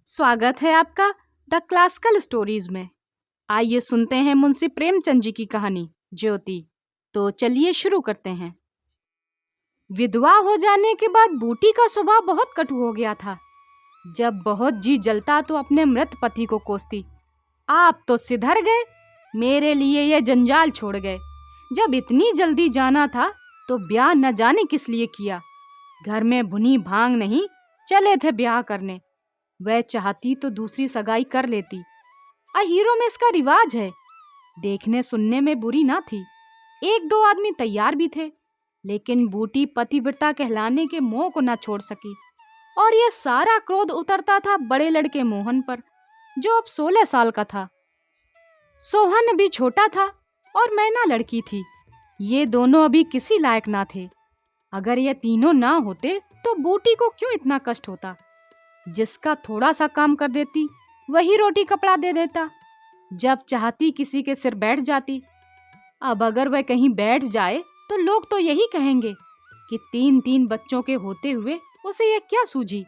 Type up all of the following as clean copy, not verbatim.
स्वागत है आपका द क्लासिकल स्टोरीज में। आइए सुनते हैं मुंशी प्रेमचंद जी की कहानी ज्योति। तो चलिए शुरू करते हैं। विधवा हो जाने के बाद बूटी का स्वभाव बहुत कटु हो गया था। जब बहुत जी जलता तो अपने मृत पति को कोसती, आप तो सिधर गए, मेरे लिए ये जंजाल छोड़ गए। जब इतनी जल्दी जाना था तो ब्याह न जाने किस लिए किया। घर में भुनी भांग नहीं, चले थे ब्याह करने। वह चाहती तो दूसरी सगाई कर लेती। हीरो में इसका रिवाज है। देखने सुनने में बुरी ना थी। एक दो आदमी तैयार भी थे, लेकिन बूटी पतिव्रता कहलाने के मोह को ना छोड़ सकी। और यह सारा क्रोध उतरता था बड़े लड़के मोहन पर, जो अब 16 साल का था। सोहन भी छोटा था और मैना लड़की थी। ये दोनों अभी किसी लायक ना थे। अगर ये तीनों ना होते तो बूटी को क्यों इतना कष्ट होता। जिसका थोड़ा सा काम कर देती वही रोटी कपड़ा दे देता। जब चाहती किसी के सिर बैठ जाती। अब अगर वह कहीं बैठ जाए तो लोग तो यही कहेंगे कि 3-3 बच्चों के होते हुए उसे ये क्या सूझी।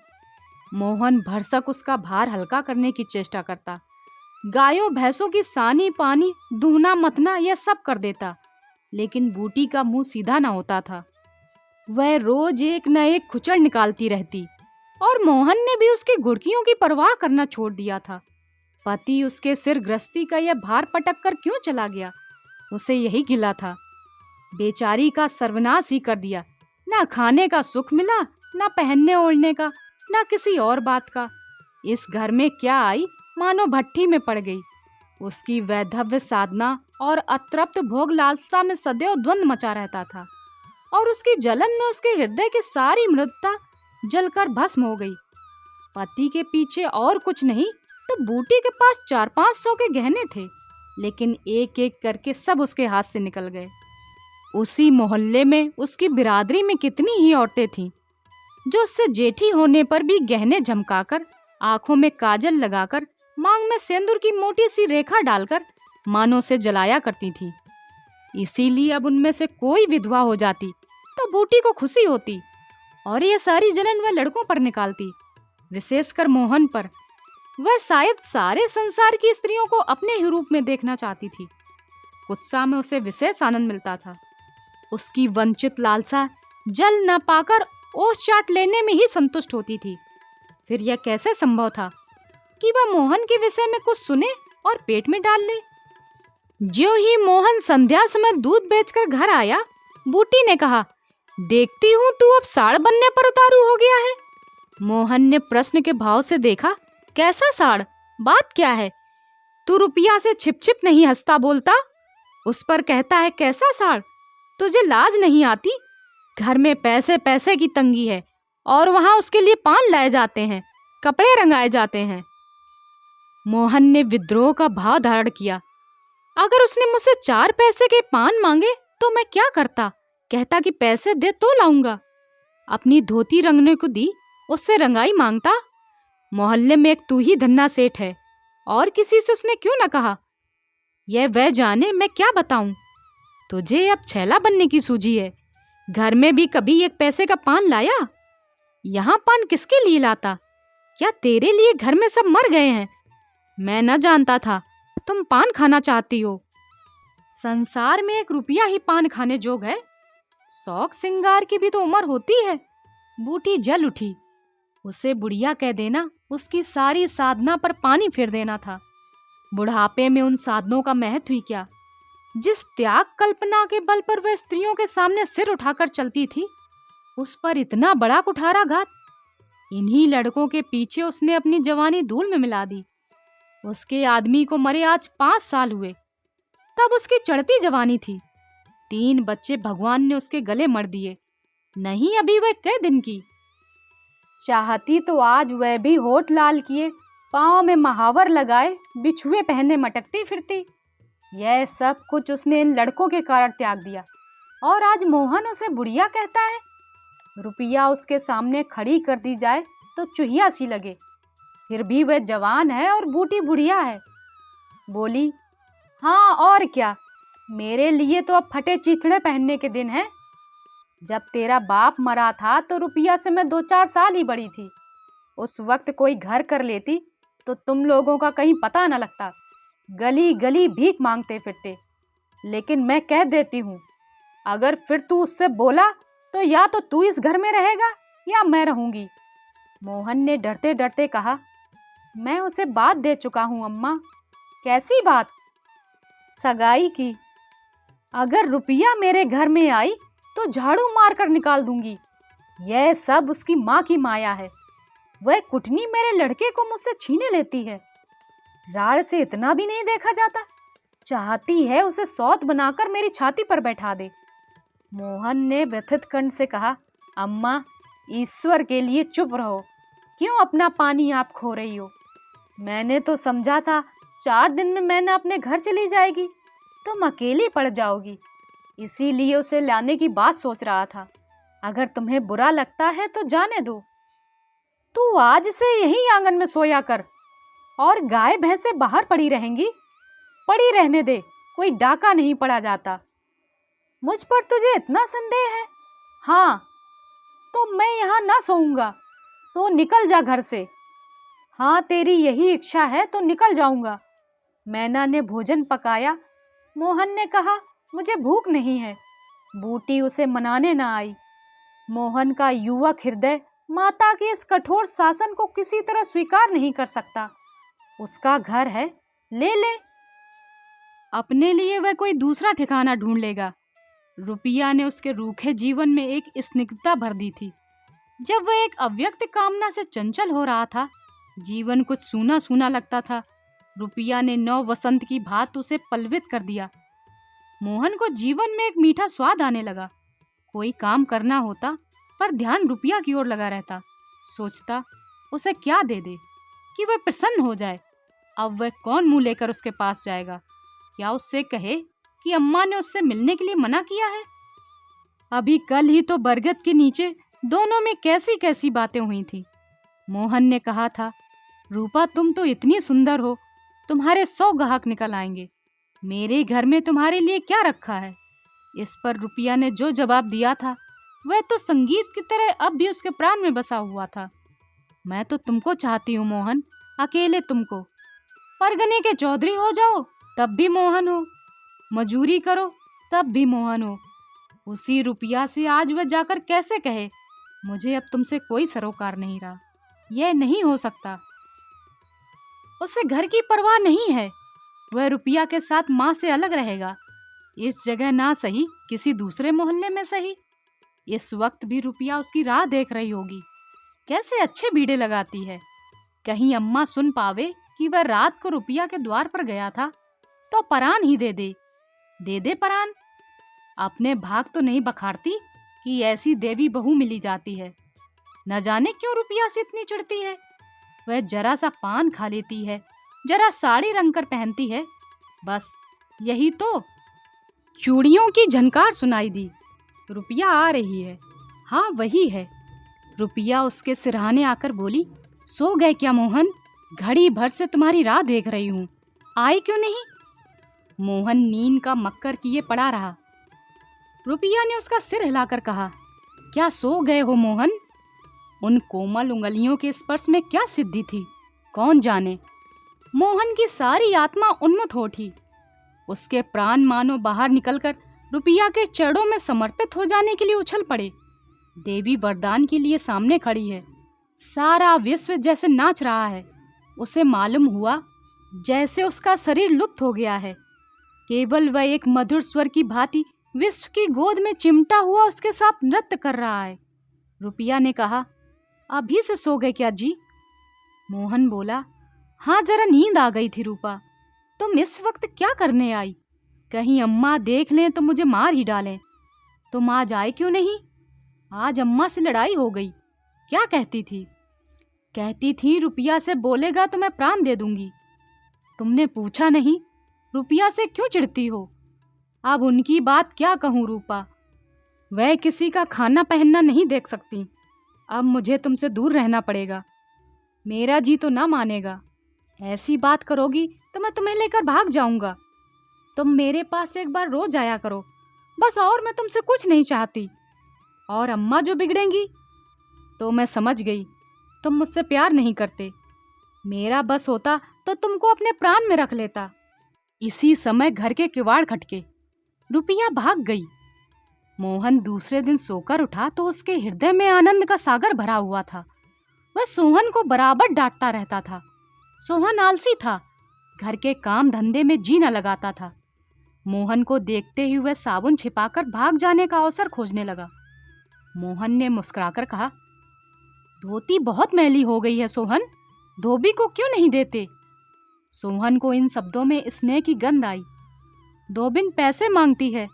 मोहन भरसक उसका भार हल्का करने की चेष्टा करता। गायों भैंसों की सानी पानी दूहना मतना यह सब कर देता, लेकिन बूटी का मुंह सीधा ना होता था। वह रोज एक न एक खुचड़ निकालती रहती और मोहन ने भी उसकी घुड़कियों की परवाह करना छोड़ दिया था। पति उसके सिर गृहस्थी का यह भार पटक कर क्यों चला गया, उसे यही गिला था। बेचारी का सर्वनाश ही कर दिया। ना खाने का सुख मिला, ना पहनने ओढ़ने का, ना किसी और बात का। इस घर में क्या आई, मानो भट्ठी में पड़ गई। उसकी वैधव्य साधना और अतृप्त भोग लालसा में सदैव द्वंद मचा रहता था, और उसकी जलन में उसके हृदय की सारी मृदुता जलकर भस्म हो गई। पति के पीछे और कुछ नहीं तो बूटी के पास 400-500 के गहने थे, लेकिन एक एक करके सब उसके हाथ से निकल गए। उसी मोहल्ले में उसकी बिरादरी में कितनी ही औरतें थीं जो उससे जेठी होने पर भी गहने झमकाकर, आंखों में काजल लगाकर, मांग में सिंदूर की मोटी सी रेखा डालकर मानो से जलाया करती थी। इसीलिए अब उनमें से कोई विधवा हो जाती तो बूटी को खुशी होती, और ये सारी जलन वह लड़कों पर निकालती, विशेषकर मोहन पर। वह शायद सारे संसार की स्त्रियों को अपने ही रूप में देखना चाहती थी। उत्साह में उसे विशेष आनंद मिलता था। उसकी वंचित लालसा जल न पाकर ओस चाट लेने में ही संतुष्ट होती थी। फिर यह कैसे संभव था कि वह मोहन के विषय में कुछ सुने और पेट में डाल ले। ज्यों ही मोहन संध्या समय दूध बेचकर घर आया, बूटी ने कहा, देखती हूँ तू अब साड़ बनने पर उतारू हो गया है। मोहन ने प्रश्न के भाव से देखा। कैसा साड़? बात क्या है? तू रुपया से छिप छिप नहीं हंसता बोलता, उस पर कहता है कैसा साड़? तुझे लाज नहीं आती? घर में पैसे पैसे की तंगी है और वहां उसके लिए पान लाए जाते हैं, कपड़े रंगाए जाते हैं। मोहन ने विद्रोह का भाव धारण किया। अगर उसने मुझसे 4 पैसे के पान मांगे तो मैं क्या करता? कहता कि पैसे दे तो लाऊंगा। अपनी धोती रंगने को दी, उससे रंगाई मांगता। मोहल्ले में एक तू ही धन्ना सेठ है, और किसी से उसने क्यों न कहा। यह वह जाने मैं क्या बताऊं। तुझे अब छैला बनने की सूझी है। घर में भी कभी 1 पैसे का पान लाया? यहाँ पान किसके लिए लाता? क्या तेरे लिए घर में सब मर गए हैं? मैं न जानता था तुम पान खाना चाहती हो। संसार में 1 रुपया ही पान खाने जोग है। शौक सिंगार की भी तो उम्र होती है। बूटी जल उठी। उसे बुढ़िया कह देना उसकी सारी साधना पर पानी फेर देना था। बुढ़ापे में उन साधनों का महत्व ही क्या। जिस त्याग कल्पना के बल पर वह स्त्रियों के सामने सिर उठाकर चलती थी, उस पर इतना बड़ा कुठाराघात। इन्हीं लड़कों के पीछे उसने अपनी जवानी धूल में मिला दी। उसके आदमी को मरे आज 5 साल हुए, तब उसकी चढ़ती जवानी थी। 3 बच्चे भगवान ने उसके गले मर दिए। नहीं अभी वह कई दिन की। चाहती तो आज वह भी होठ लाल किए, पाँव में महावर लगाए, बिछुए पहने मटकती फिरती। यह सब कुछ उसने इन लड़कों के कारण त्याग दिया, और आज मोहन उसे बुढ़िया कहता है। रुपया उसके सामने खड़ी कर दी जाए तो चुहिया सी लगे। फिर भी वह जवान है और बूटी बुढ़िया है। बोली, हाँ और क्या, मेरे लिए तो अब फटे चीथड़े पहनने के दिन है। जब तेरा बाप मरा था तो रुपया से मैं 2-4 साल ही बड़ी थी। उस वक्त कोई घर कर लेती तो तुम लोगों का कहीं पता न लगता, गली गली भीख मांगते फिरते। लेकिन मैं कह देती हूँ, अगर फिर तू उससे बोला तो या तो तू इस घर में रहेगा या मैं रहूंगी। मोहन ने डरते डरते कहा, मैं उसे बात दे चुका हूँ अम्मा। कैसी बात? सगाई की। अगर रुपया मेरे घर में आई तो झाड़ू मार कर निकाल दूंगी। यह सब उसकी माँ की माया है। वह कुटनी मेरे लड़के को मुझसे छीने लेती है। राड़ से इतना भी नहीं देखा जाता। चाहती है उसे सौत बनाकर मेरी छाती पर बैठा दे। मोहन ने व्यथित कंठ से कहा, अम्मा, ईश्वर के लिए चुप रहो। क्यों अपना पानी आप खो रही हो? मैंने तो समझा था 4 दिन में मैंने अपने घर चली जाएगी, तुम अकेली पड़ जाओगी। इसीलिए उसे लाने की बात सोच रहा था। अगर तुम्हें बुरा लगता है तो जाने दो। तू आज से यही आंगन में सोया कर और गाय भैंसे बाहर पड़ी रहेंगी। पड़ी रहने दे, कोई डाका नहीं पड़ा जाता। मुझ पर तुझे इतना संदेह है? हाँ, तो मैं यहाँ ना सोऊंगा, तो निकल जा घर से। हाँ, तेरी यही इच्छा है तो निकल जाऊंगा। मैना ने भोजन पकाया। मोहन ने कहा, मुझे भूख नहीं है। बूटी उसे मनाने न आई। मोहन का युवक हृदय माता के इस कठोर शासन को किसी तरह स्वीकार नहीं कर सकता। उसका घर है, ले ले। अपने लिए वह कोई दूसरा ठिकाना ढूंढ लेगा। रुपया ने उसके रूखे जीवन में एक स्निग्धता भर दी थी। जब वह एक अव्यक्त कामना से चंचल हो रहा था, जीवन कुछ सूना सूना लगता था। रुपया ने नौ वसंत की भांति उसे पल्वित कर दिया। मोहन को जीवन में एक मीठा स्वाद आने लगा। कोई काम करना होता पर ध्यान रुपया की ओर लगा रहता। सोचता, उसे क्या दे दे कि वह प्रसन्न हो जाए। अब वह कौन मुंह लेकर उसके पास जाएगा? क्या उससे कहे कि अम्मा ने उससे मिलने के लिए मना किया है? अभी कल ही तो बरगद के नीचे दोनों में कैसी कैसी बातें हुई थी। मोहन ने कहा था, रूपा, तुम तो इतनी सुंदर हो, तुम्हारे 100 ग्राहक निकल आएंगे। मेरे घर में तुम्हारे लिए क्या रखा है? इस पर रुपया ने जो जवाब दिया था वह तो संगीत की तरह अब भी उसके प्राण में बसा हुआ था। मैं तो तुमको चाहती हूँ मोहन, अकेले तुमको। परगने के चौधरी हो जाओ तब भी मोहन हो, मजूरी करो तब भी मोहन हो। उसी रुपया से आज वह जाकर कैसे कहे, मुझे अब तुमसे कोई सरोकार नहीं रहा। यह नहीं हो सकता। उसे घर की परवाह नहीं है। वह रुपया के साथ माँ से अलग रहेगा। इस जगह ना सही, किसी दूसरे मोहल्ले में सही। इस वक्त भी रुपया उसकी राह देख रही होगी। कैसे अच्छे बीड़े लगाती है। कहीं अम्मा सुन पावे कि वह रात को रुपया के द्वार पर गया था तो परान ही दे दे परान। अपने भाग तो नहीं बखारती कि ऐसी देवी बहू मिली जाती है। न जाने क्यों रुपया से इतनी चिढ़ती है। वह जरा सा पान खा लेती है, जरा साड़ी रंग कर पहनती है, बस यही तो। चूड़ियों की झनकार सुनाई दी। रुपया आ रही है। हाँ, वही है। रुपया उसके सिरहाने आकर बोली, सो गए क्या मोहन? घड़ी भर से तुम्हारी राह देख रही हूँ, आई क्यों नहीं? मोहन नींद का मक्कर किए पड़ा रहा। रुपया ने उसका सिर हिलाकर कहा, क्या सो गए हो मोहन? उन कोमल उंगलियों के स्पर्श में क्या सिद्धि थी, कौन जाने। मोहन की सारी आत्मा उन्मत्त हो उठी। उसके प्राण मानो बाहर निकलकर रुपया के चरणों में समर्पित हो जाने के लिए उछल पड़े। देवी वरदान के लिए सामने खड़ी है। सारा विश्व जैसे नाच रहा है। उसे मालूम हुआ जैसे उसका शरीर लुप्त हो गया है। केवल वह एक मधुर स्वर की भांति विश्व की गोद में चिमटा हुआ उसके साथ नृत्य कर रहा है। रुपया ने कहा, अभी से सो गए क्या जी? मोहन बोला, हाँ, जरा नींद आ गई थी रूपा। तुम इस वक्त क्या करने आई? कहीं अम्मा देख लें तो मुझे मार ही डालें। तुम आज आए क्यों नहीं? आज अम्मा से लड़ाई हो गई। क्या कहती थी? कहती थी रुपया से बोलेगा तो मैं प्राण दे दूंगी। तुमने पूछा नहीं? रुपया से क्यों चिढ़ती हो? अब उनकी बात क्या कहूँ रूपा। वह किसी का खाना पहनना नहीं देख सकती। अब मुझे तुमसे दूर रहना पड़ेगा। मेरा जी तो ना मानेगा। ऐसी बात करोगी तो मैं तुम्हें लेकर भाग जाऊंगा। तुम मेरे पास एक बार रोज आया करो, बस, और मैं तुमसे कुछ नहीं चाहती। और अम्मा जो बिगड़ेंगी तो मैं समझ गई। तुम मुझसे प्यार नहीं करते। मेरा बस होता तो तुमको अपने प्राण में रख लेता। इसी समय घर के किवाड़ खटके। रुपया भाग गई। मोहन दूसरे दिन सोकर उठा तो उसके हृदय में आनंद का सागर भरा हुआ था। वह सोहन को बराबर डांटता रहता था। सोहन आलसी था, घर के काम धंधे में जी न लगाता था। मोहन को देखते ही वह साबुन छिपाकर भाग जाने का अवसर खोजने लगा। मोहन ने मुस्कुराकर कहा, धोती बहुत मैली हो गई है सोहन, धोबी को क्यों नहीं देते? सोहन को इन शब्दों में स्नेह की गंध आई। धोबिन पैसे मांगती है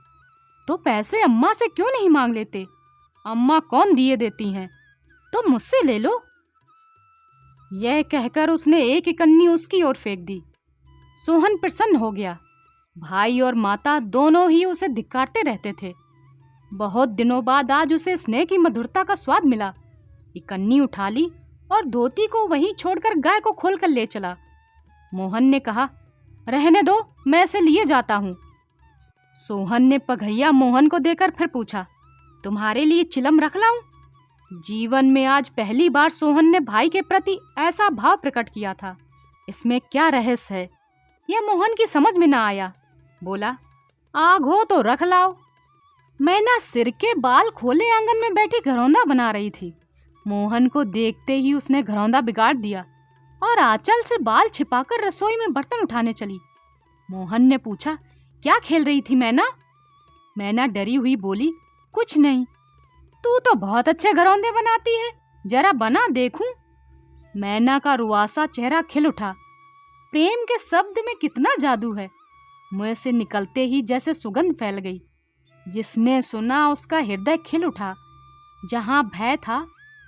तो पैसे अम्मा से क्यों नहीं मांग लेते? अम्मा कौन दिए देती हैं, तो मुझसे ले लो। यह कहकर उसने एक इकन्नी उसकी ओर फेंक दी। सोहन प्रसन्न हो गया। भाई और माता दोनों ही उसे धिक्कारते रहते थे। बहुत दिनों बाद आज उसे स्नेह की मधुरता का स्वाद मिला। इकन्नी उठा ली और धोती को वहीं छोड़कर गाय को खोलकर ले चला। मोहन ने कहा, रहने दो, मैं इसे लिए जाता हूँ। सोहन ने पघैया मोहन को देकर फिर पूछा, तुम्हारे लिए चिलम रख लाऊं? जीवन में आज पहली बार सोहन ने भाई के प्रति ऐसा भाव प्रकट किया था। इसमें क्या रहस्य है, यह मोहन की समझ में न आया। बोला, आग हो तो रख लाओ। मैना सिर के बाल खोले आंगन में बैठी घरौंदा बना रही थी। मोहन को देखते ही उसने घरौंदा बिगाड़ दिया और आंचल से बाल छिपाकर रसोई में बर्तन उठाने चली। मोहन ने पूछा, क्या खेल रही थी मैना? मैना डरी हुई बोली, कुछ नहीं। तू तो बहुत अच्छे घरौंदे बनाती है, जरा बना देखूं। मैना का रुआसा चेहरा खिल उठा। प्रेम के शब्द में कितना जादू है। मुंह से निकलते ही जैसे सुगंध फैल गई। जिसने सुना उसका हृदय खिल उठा। जहां भय था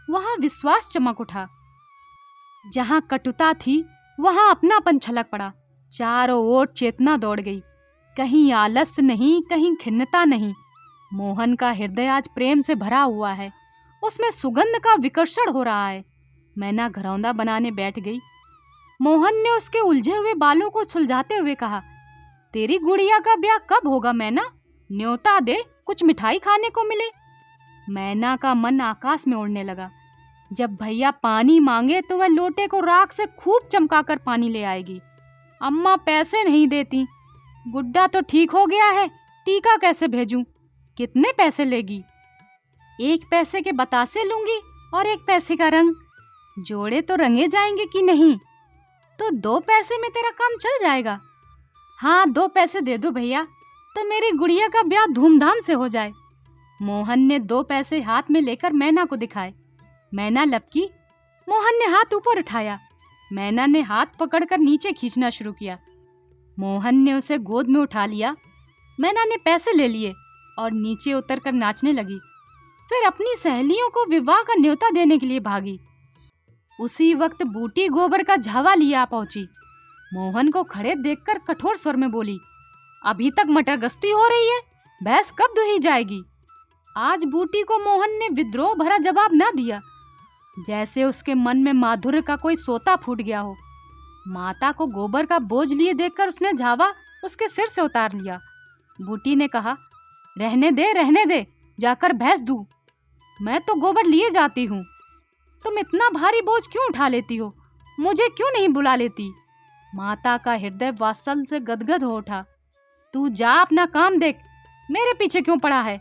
वहां विश्वास चमक उठा। जहां कटुता थी वहां अपनापन छलक पड़ा। चारों ओर चेतना दौड़ गई। कहीं आलस्य नहीं, कहीं खिन्नता नहीं। मोहन का हृदय आज प्रेम से भरा हुआ है। उसमें सुगंध का विकर्षण हो रहा है। मैना घरौंदा बनाने बैठ गई। मोहन ने उसके उलझे हुए बालों को सुलझाते हुए कहा, तेरी गुड़िया का ब्याह कब होगा मैना? न्योता दे, कुछ मिठाई खाने को मिले। मैना का मन आकाश में उड़ने लगा। जब भैया पानी मांगे तो वह लोटे को राख से खूब चमकाकर पानी ले आएगी। अम्मा पैसे नहीं देती। गुड्डा तो ठीक हो गया है, टीका कैसे भेजूं? कितने पैसे लेगी? 1 पैसे के बतासे लूंगी और 1 पैसे का रंग। जोड़े तो रंगे जाएंगे कि नहीं? तो 2 पैसे में तेरा काम चल जाएगा। हाँ, 2 पैसे दे दो भैया, तो मेरी गुड़िया का ब्याह धूमधाम से हो जाए। मोहन ने 2 पैसे हाथ में लेकर मैना को दिखाए। मैना लपकी। मोहन ने हाथ ऊपर उठाया। मैना ने हाथ पकड़कर नीचे खींचना शुरू किया। मोहन ने उसे गोद में उठा लिया। मैना ने पैसे ले लिए और नीचे उतरकर नाचने लगी। फिर अपनी सहेलियों को विवाह का न्योता देने के लिए भागी। उसी वक्त बूटी गोबर का झावा लिया पहुंची। मोहन को खड़े देखकर कठोर स्वर में बोली, अभी तक मटर गश्ती हो रही है, भैंस कब दुही जाएगी? आज बूटी को मोहन ने विद्रोह भरा जवाब न दिया, जैसे उसके मन में माधुर्य का कोई सोता फूट गया हो। माता को गोबर का बोझ लिए देखकर उसने झावा उसके सिर से उतार लिया। बूटी ने कहा, रहने दे, जाकर भैंस दू। मैं तो गोबर लिए जाती हूँ। तुम इतना भारी बोझ क्यों उठा लेती हो? मुझे क्यों नहीं बुला लेती? माता का हृदय वात्सल्य से गदगद हो उठा। तू जा अपना काम देख, मेरे पीछे क्यों पड़ा है?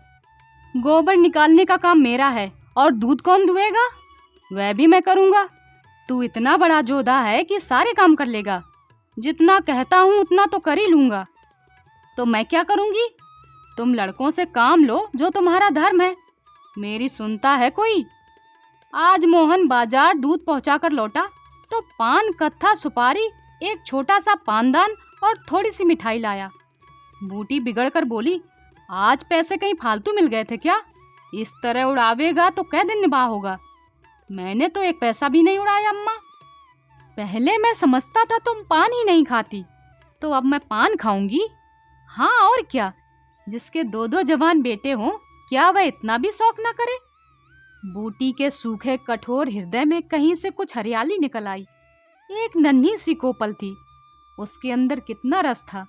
गोबर निकालने का काम मेरा है और दूध कौन दुहेगा? वह भी मैं करूँगा। तू इतना बड़ा जोधा है कि सारे काम कर लेगा। जितना कहता हूँ उतना तो कर ही लूँगा। तो मैं क्या करूँगी? तुम लड़कों से काम लो जो तुम्हारा धर्म है। मेरी सुनता है कोई? आज मोहन बाजार दूध पहुंचाकर लौटा तो पान, कत्था, सुपारी, एक छोटा सा पानदान और थोड़ी सी मिठाई लाया। बूटी बिगड़कर बोली, आज पैसे कहीं फालतू मिल गए थे क्या? इस तरह उड़ावेगा तो कै दिन निभा होगा। मैंने तो 1 पैसा भी नहीं उड़ाया अम्मा। पहले मैं समझता था तुम पान ही नहीं खाती, तो अब मैं पान खाऊंगी। हाँ और क्या, जिसके 2-2 जवान बेटे हों, क्या वह इतना भी शौक न करे? बूटी के सूखे कठोर हृदय में कहीं से कुछ हरियाली निकल आई। एक नन्ही सी कोपल थी, उसके अंदर कितना रस था।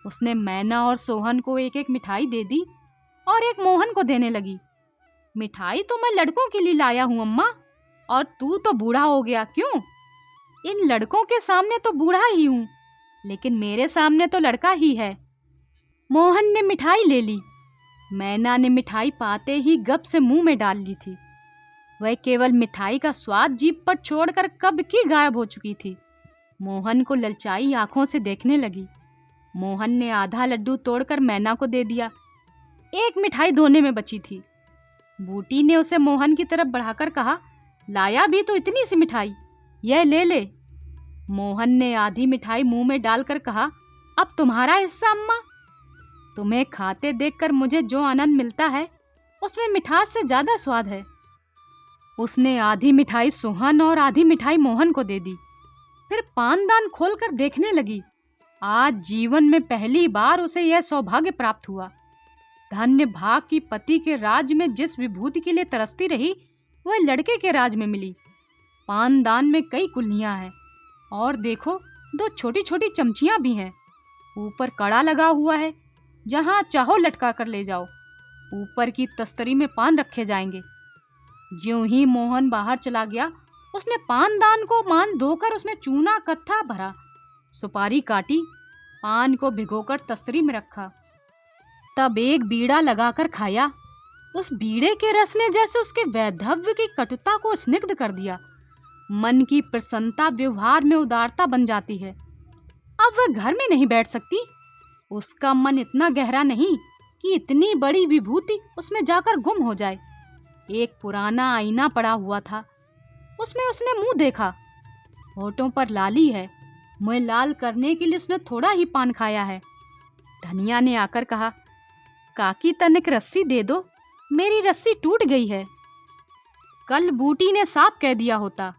उसने मैना और सोहन को 1-1 मिठाई दे दी और एक मोहन को देने लगी। मिठाई तो मैं लड़कों के लिए लाया हूँ अम्मा। और तू तो बूढ़ा हो गया। क्यों? इन लड़कों के सामने तो बूढ़ा ही हूँ, लेकिन मेरे सामने तो लड़का ही है। मोहन ने मिठाई ले ली। मैना ने मिठाई पाते ही गप से मुंह में डाल ली थी। वह केवल मिठाई का स्वाद जीभ पर छोड़कर कब की गायब हो चुकी थी। मोहन को ललचाई आंखों से देखने लगी। मोहन ने आधा लड्डू तोड़कर मैना को दे दिया। एक मिठाई धोने में बची थी। बूटी ने उसे मोहन की तरफ बढ़ाकर कहा, लाया भी तो इतनी सी मिठाई, यह ले ले। मोहन ने आधी मिठाई मुंह में डालकर कहा, अब तुम्हारा हिस्सा अम्मा। तुम्हें खाते देखकर मुझे जो आनंद मिलता है उसमें मिठास से ज्यादा स्वाद है। उसने आधी मिठाई सुहन और आधी मिठाई मोहन को दे दी। फिर पानदान खोलकर देखने लगी। आज जीवन में पहली बार उसे यह सौभाग्य प्राप्त हुआ। धन्य भाग की पति के राज में जिस विभूति के लिए तरसती रही, वह लड़के के राज में मिली। पानदान में कई कुल्हियां हैं और देखो, दो छोटी छोटी चमचियां भी हैं। ऊपर कड़ा लगा हुआ है, जहां चाहो लटका कर ले जाओ। ऊपर की तस्तरी में पान रखे जाएंगे। ज्यों ही मोहन बाहर चला गया, उसने पानदान को मान धोकर उसमें चूना कत्था भरा, सुपारी काटी, पान को भिगोकर तस्तरी में रखा। तब एक बीड़ा लगाकर खाया। उस बीड़े के रस ने जैसे उसके वैधव्य की कटुता को स्निग्ध कर दिया। मन की प्रसन्नता व्यवहार में उदारता बन जाती है। अब वह घर में नहीं बैठ सकती। उसका मन इतना गहरा नहीं कि इतनी बड़ी विभूति उसमें जाकर गुम हो जाए। एक पुराना आईना पड़ा हुआ था, उसमें उसने मुंह देखा। होठों पर लाली है। मुंह लाल करने के लिए उसने थोड़ा ही पान खाया है। धनिया ने आकर कहा, काकी तनिक रस्सी दे दो, मेरी रस्सी टूट गई है। कल बूटी ने साफ कह दिया होता,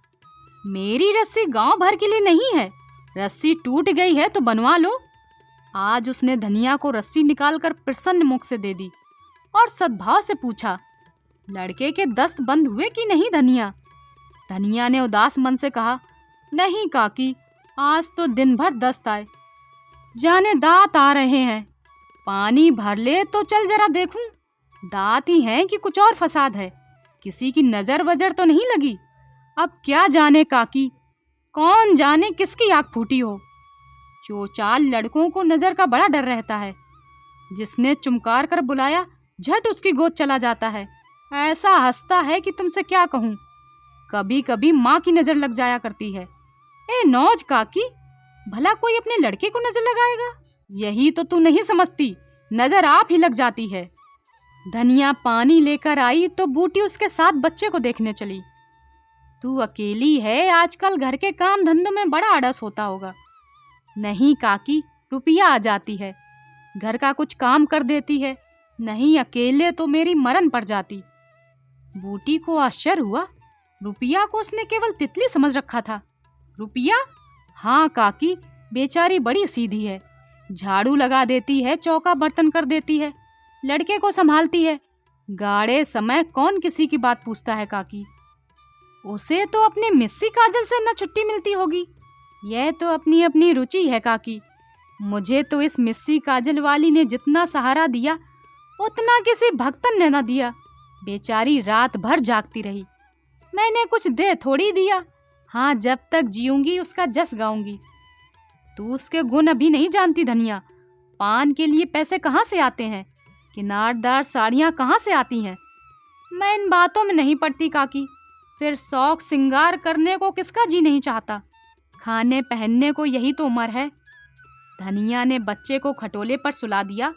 मेरी रस्सी गांव भर के लिए नहीं है, रस्सी टूट गई है तो बनवा लो। आज उसने धनिया को रस्सी निकालकर प्रसन्न मुख से दे दी और सद्भाव से पूछा, लड़के के दस्त बंद हुए कि नहीं धनिया? धनिया ने उदास मन से कहा, नहीं काकी, आज तो दिन भर दस्त आए, जाने दांत आ रहे हैं। पानी भर ले तो चल जरा देखूं। दांत ही हैं कि कुछ और फसाद है? किसी की नजर वजर तो नहीं लगी? अब क्या जाने काकी, कौन जाने किसकी आंख फूटी हो। चोचाल लड़कों को नजर का बड़ा डर रहता है। जिसने चुमकार कर बुलाया झट उसकी गोद चला जाता है। ऐसा हंसता है कि तुमसे क्या कहूँ। कभी कभी माँ की नजर लग जाया करती है। ए नौज काकी, भला कोई अपने लड़के को नजर लगाएगा? यही तो तू नहीं समझती, नजर आप ही लग जाती है। धनिया पानी लेकर आई तो बूटी उसके साथ बच्चे को देखने चली। तू अकेली है, आजकल घर के काम धंधों में बड़ा अड़स होता होगा। नहीं काकी, रुपया आ जाती है, घर का कुछ काम कर देती है, नहीं अकेले तो मेरी मरण पड़ जाती। बूटी को आश्चर्य हुआ। रुपया को उसने केवल तितली समझ रखा था। रुपया? हाँ काकी, बेचारी बड़ी सीधी है, झाड़ू लगा देती है, चौका बर्तन कर देती है, लड़के को संभालती है। गाड़े समय कौन किसी की बात पूछता है काकी। उसे तो अपनी मिस्सी काजल से न छुट्टी मिलती होगी। यह तो अपनी अपनी रुचि है काकी। मुझे तो इस मिस्सी काजल वाली ने जितना सहारा दिया उतना किसी भक्तन ने न दिया। बेचारी रात भर जागती रही, मैंने कुछ दे थोड़ी दिया। हाँ, जब तक जीऊंगी उसका जस गाऊंगी। तू उसके गुण अभी नहीं जानती धनिया। पान के लिए पैसे कहाँ से आते हैं, किनारदार साड़ियाँ कहाँ से आती हैं। मैं इन बातों में नहीं पड़ती काकी। फिर शौक सिंगार करने को किसका जी नहीं चाहता। खाने पहनने को यही तो उम्र है। धनिया ने बच्चे को खटोले पर सुला दिया।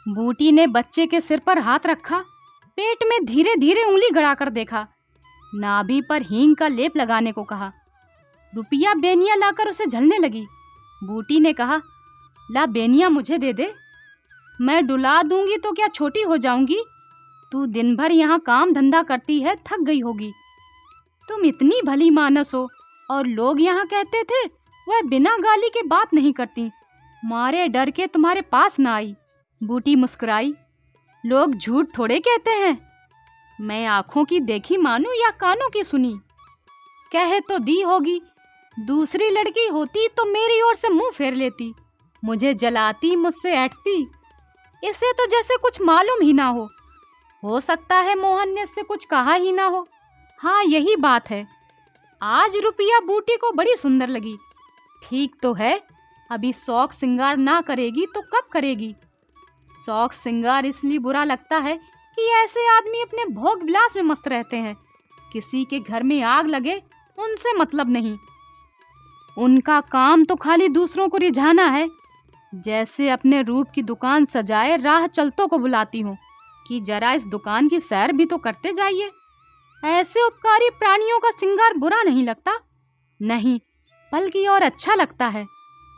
बूटी ने बच्चे के सिर पर हाथ रखा, पेट में धीरे धीरे उंगली गड़ाकर देखा, नाभि पर हींग का लेप लगाने को कहा। रुपया बेनिया लाकर उसे झलने लगी। बूटी ने कहा, ला बेनिया मुझे दे दे, मैं डुला दूंगी तो क्या छोटी हो जाऊंगी। तू दिन भर यहाँ काम धंधा करती है, थक गई होगी। तुम इतनी भली मानस हो और लोग यहाँ कहते थे वह बिना गाली के बात नहीं करती, मारे डर के तुम्हारे पास ना आई। बूटी मुस्कुराई। लोग झूठ थोड़े कहते हैं। मैं आंखों की देखी मानूं या कानों की सुनी? कह तो दी होगी, दूसरी लड़की होती तो मेरी ओर से मुंह फेर लेती, मुझे जलाती, मुझसे ऐंठती। इसे तो जैसे कुछ मालूम ही ना हो सकता है मोहन ने इससे कुछ कहा ही ना हो। हाँ यही बात है। आज रुपया बूटी को बड़ी सुंदर लगी। ठीक तो है, अभी शौक श्रृंगार ना करेगी तो कब करेगी। शौक श्रृंगार इसलिए बुरा लगता है कि ऐसे आदमी अपने भोग विलास में मस्त रहते हैं। किसी के घर में आग लगे उनसे मतलब नहीं। उनका काम तो खाली दूसरों को रिझाना है। जैसे अपने रूप की दुकान सजाए राह चलतों को बुलाती हूँ कि जरा इस दुकान की सैर भी तो करते जाइए। ऐसे उपकारी प्राणियों का श्रृंगार बुरा नहीं लगता, नहीं बल्कि और अच्छा लगता है।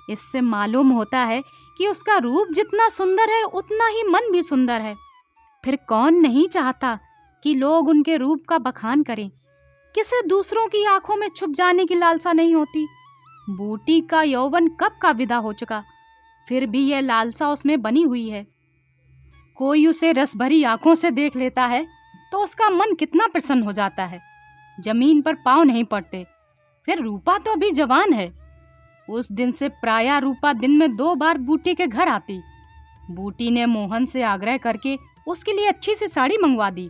इससे मालूम होता है कि उसका रूप जितना सुंदर है उतना ही मन भी सुंदर है। फिर कौन नहीं चाहता कि लोग उनके रूप का बखान करें। किसे दूसरों की आंखों में छुप जाने की लालसा नहीं होती। बूटी का यौवन कब का विदा हो चुका, फिर भी यह लालसा उसमें बनी हुई है। कोई उसे रस भरी आंखों से देख लेता है तो उसका मन कितना प्रसन्न हो जाता है। जमीन पर पांव नहीं पड़ते। फिर रूपा तो अभी जवान है। उस दिन से प्रायः रूपा दिन में 2 बार बूटी के घर आती। बूटी ने मोहन से आग्रह करके उसके लिए अच्छी सी साड़ी मंगवा दी।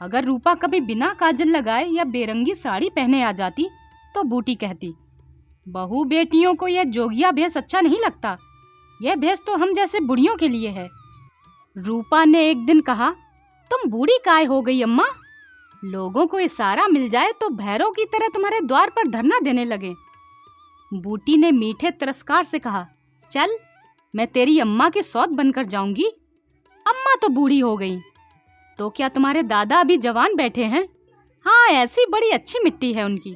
अगर रूपा कभी बिना काजल लगाए या बेरंगी साड़ी पहने आ जाती तो बूटी कहती, बहू बेटियों को यह जोगिया भेष अच्छा नहीं लगता। यह भेष तो हम जैसे बुढ़ियों के लिए है। रूपा ने एक दिन कहा, तुम बूढ़ी काय हो गई अम्मा? लोगों को इशारा मिल जाए तो भैरव की तरह तुम्हारे द्वार पर धरना देने लगे। बूटी ने मीठे तिरस्कार से कहा, चल मैं तेरी अम्मा की सौत बनकर जाऊंगी। अम्मा तो बूढ़ी हो गई, तो क्या तुम्हारे दादा अभी जवान बैठे हैं? हाँ ऐसी बड़ी अच्छी मिट्टी है उनकी।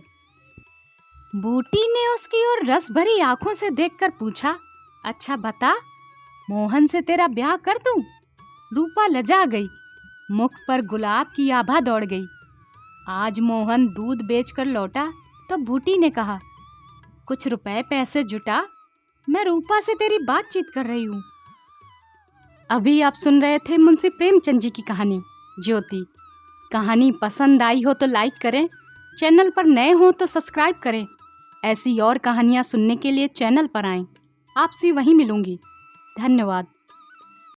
बूटी ने उसकी ओर रस भरी आंखों से देखकर पूछा, अच्छा बता, मोहन से तेरा ब्याह कर दूं? रूपा लजा गई। मुख पर गुलाब की आभा दौड़ गई। आज मोहन दूध बेचकर लौटा तो बूटी ने कहा, कुछ रुपए पैसे जुटा, मैं रूपा से तेरी बातचीत कर रही हूँ। अभी आप सुन रहे थे मुंशी प्रेमचंद जी की कहानी ज्योति। कहानी पसंद आई हो तो लाइक करें, चैनल पर नए हो तो सब्सक्राइब करें। ऐसी और कहानियाँ सुनने के लिए चैनल पर आएं। आपसे वहीं मिलूंगी। धन्यवाद।